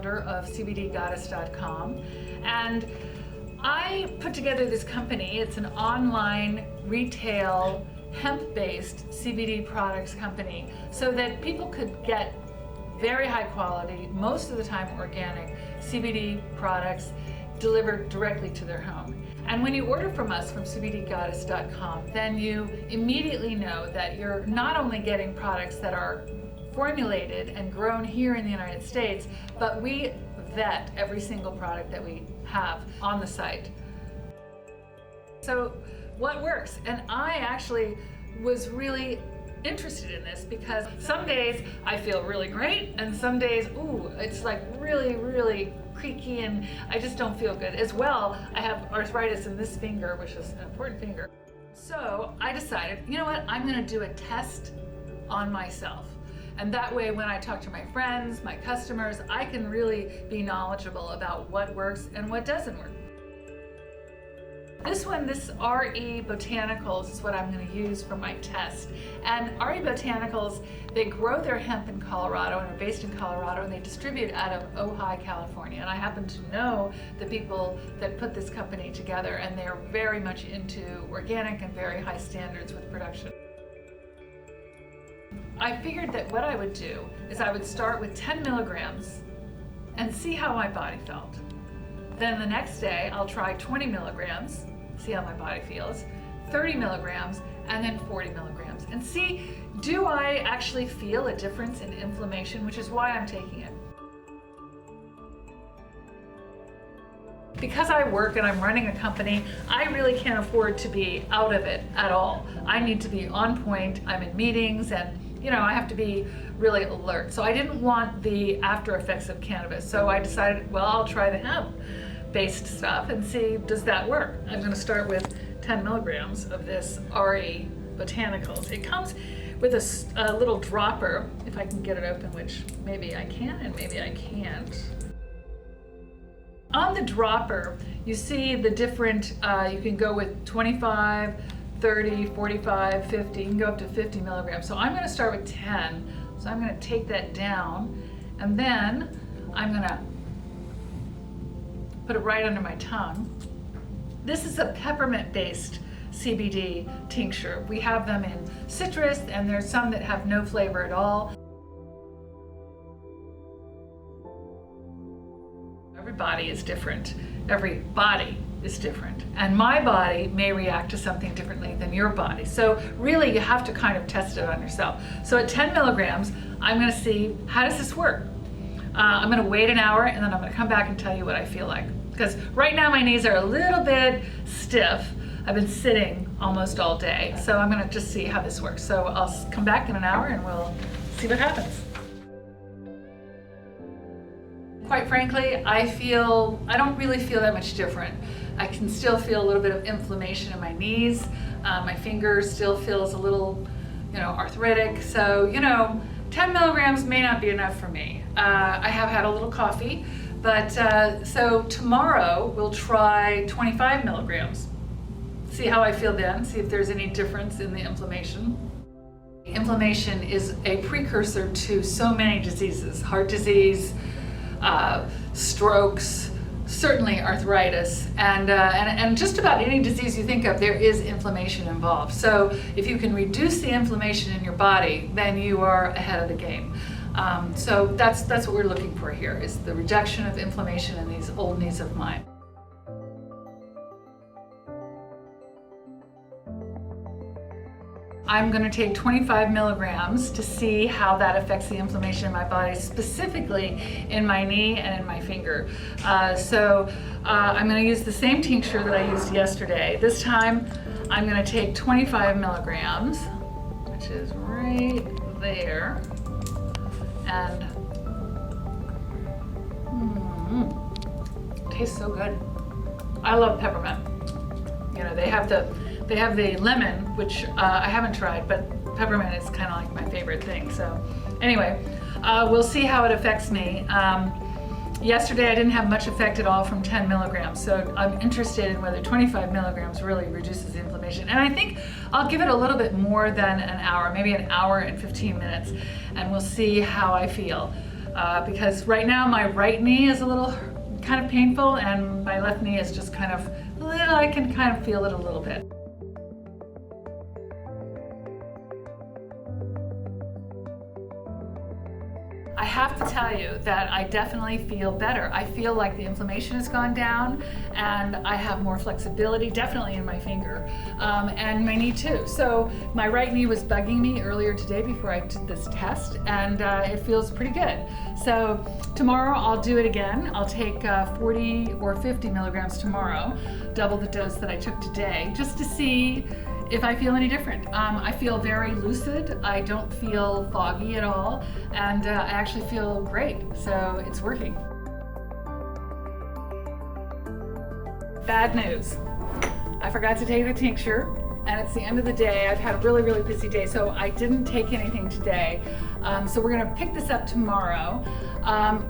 founder of CBDgoddess.com, and I put together this company. It's an online retail hemp-based CBD products company so that people could get very high quality, most of the time organic CBD products delivered directly to their home. And when you order from us from CBDgoddess.com, then you immediately know that you're not only getting products that are formulated and grown here in the United States, but we vet every single product that we have on the site. So what works? And I actually was really interested in this because some days I feel really great and some days, ooh, it's like really creaky and I just don't feel good. As well, I have arthritis in this finger, which is an important finger. So I decided, you know what, I'm gonna do a test on myself. And that way, when I talk to my friends, my customers, I can really be knowledgeable about what works and what doesn't work. This RE Botanicals is what I'm going to use for my test. And RE Botanicals, they grow their hemp in Colorado and are based in Colorado, and they distribute out of Ojai, California. And I happen to know the people that put this company together, and they're very much into organic and very high standards with production. I figured that what I would do is I would start with 10 milligrams and see how my body felt. Then the next day, I'll try 20 milligrams, see how my body feels, 30 milligrams, and then 40 milligrams. And see, do I actually feel a difference in inflammation, which is why I'm taking it. Because I work and I'm running a company, I really can't afford to be out of it at all. I need to be on point. I'm in meetings and I have to be really alert. So I didn't want the after effects of cannabis. So I decided, well, I'll try the hemp-based stuff and see, does that work? I'm gonna start with 10 milligrams of this RE Botanicals. It comes with a little dropper, if I can get it open, which maybe I can and maybe I can't. On the dropper, you see the different, you can go with 25, 30, 45, 50, you can go up to 50 milligrams. So I'm gonna start with 10. So I'm gonna take that down and then I'm gonna put it right under my tongue. This is a peppermint-based CBD tincture. We have them in citrus and there's some that have no flavor at all. Every body is different. Every body is different. And my body may react to something differently than your body. So really you have to kind of test it on yourself. So at 10 milligrams, I'm gonna see, how does this work? I'm gonna wait an hour and then I'm gonna come back and tell you what I feel like. Because right now my knees are a little bit stiff. I've been sitting almost all day. So I'm gonna just see how this works. So I'll come back in an hour and we'll see what happens. Quite frankly, I don't really feel that much different. I can still feel a little bit of inflammation in my knees. My finger still feels a little, arthritic. So, 10 milligrams may not be enough for me. I have had a little coffee, but so tomorrow we'll try 25 milligrams. See how I feel then, see if there's any difference in the inflammation. Inflammation is a precursor to so many diseases, heart disease, strokes, certainly arthritis, and just about any disease you think of, there is inflammation involved. So if you can reduce the inflammation in your body, then you are ahead of the game. So that's what we're looking for here, is the reduction of inflammation in these old knees of mine. I'm going to take 25 milligrams to see how that affects the inflammation in my body, specifically in my knee and in my finger. I'm going to use the same tincture that I used yesterday. This time I'm going to take 25 milligrams, which is right there, and tastes so good. I love peppermint. They have the lemon, which I haven't tried, but peppermint is kind of like my favorite thing. So anyway, we'll see how it affects me. Yesterday I didn't have much effect at all from 10 milligrams, so I'm interested in whether 25 milligrams really reduces the inflammation. And I think I'll give it a little bit more than an hour, maybe an hour and 15 minutes, and we'll see how I feel. because right now my right knee is a little kind of painful and my left knee is just kind of I can kind of feel it a little bit. I have to tell you that I definitely feel better. I feel like the inflammation has gone down and I have more flexibility, definitely in my finger, and my knee too. So my right knee was bugging me earlier today before I did this test, and it feels pretty good. So tomorrow I'll do it again. I'll take 40 or 50 milligrams tomorrow, double the dose that I took today, just to see if I feel any different. I feel very lucid, I don't feel foggy at all, and I actually feel great, so it's working. Bad news, I forgot to take the tincture, and it's the end of the day. I've had a really, really busy day, so I didn't take anything today. So we're gonna pick this up tomorrow.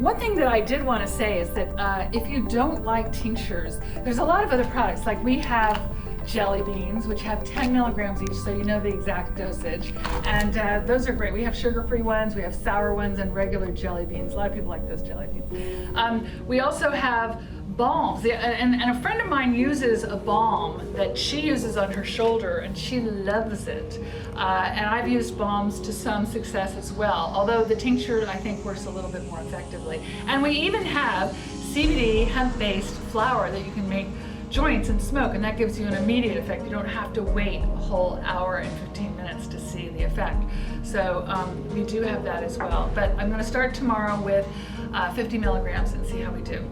One thing that I did wanna say is that if you don't like tinctures, there's a lot of other products, like we have jelly beans, which have 10 milligrams each, so you know the exact dosage. And those are great. We have sugar-free ones, we have sour ones, and regular jelly beans. A lot of people like those jelly beans. We also have balms, and a friend of mine uses a balm that she uses on her shoulder, and she loves it. And I've used balms to some success as well, although the tincture, I think, works a little bit more effectively. And we even have CBD hemp-based flour that you can make joints and smoke, and that gives you an immediate effect. You don't have to wait a whole hour and 15 minutes to see the effect. So we do have that as well. But I'm going to start tomorrow with 50 milligrams and see how we do.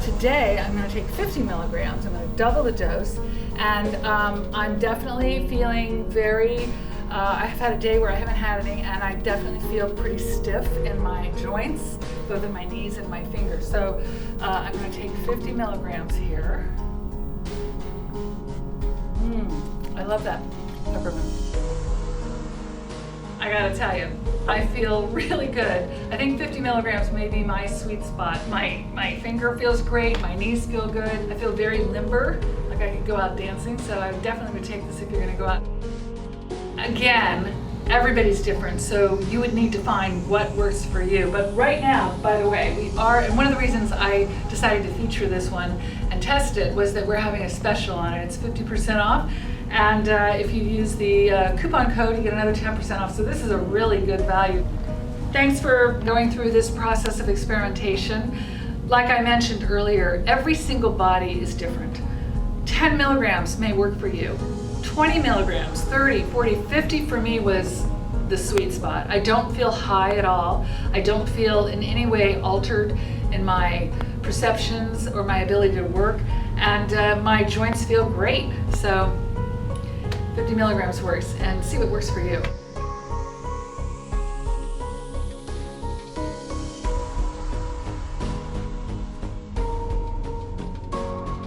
Today I'm going to take 50 milligrams. I'm going to double the dose, and I'm definitely feeling very I've had a day where I haven't had any, and I definitely feel pretty stiff in my joints, both in my knees and my fingers. So I'm going to take 50 milligrams here. I love that peppermint. I gotta tell you, I feel really good. I think 50 milligrams may be my sweet spot. My finger feels great, my knees feel good. I feel very limber, like I could go out dancing, so I definitely would take this if you're gonna go out. Again, everybody's different, so you would need to find what works for you. But right now, by the way, we are, and one of the reasons I decided to feature this one and test it was that we're having a special on it. It's 50% off, and if you use the coupon code, you get another 10% off. So this is a really good value. Thanks for going through this process of experimentation. Like I mentioned earlier, every single body is different. 10 milligrams may work for you. 20 milligrams, 30, 40, 50 for me was the sweet spot. I don't feel high at all. I don't feel in any way altered in my perceptions or my ability to work, and my joints feel great. So 50 milligrams works, and see what works for you.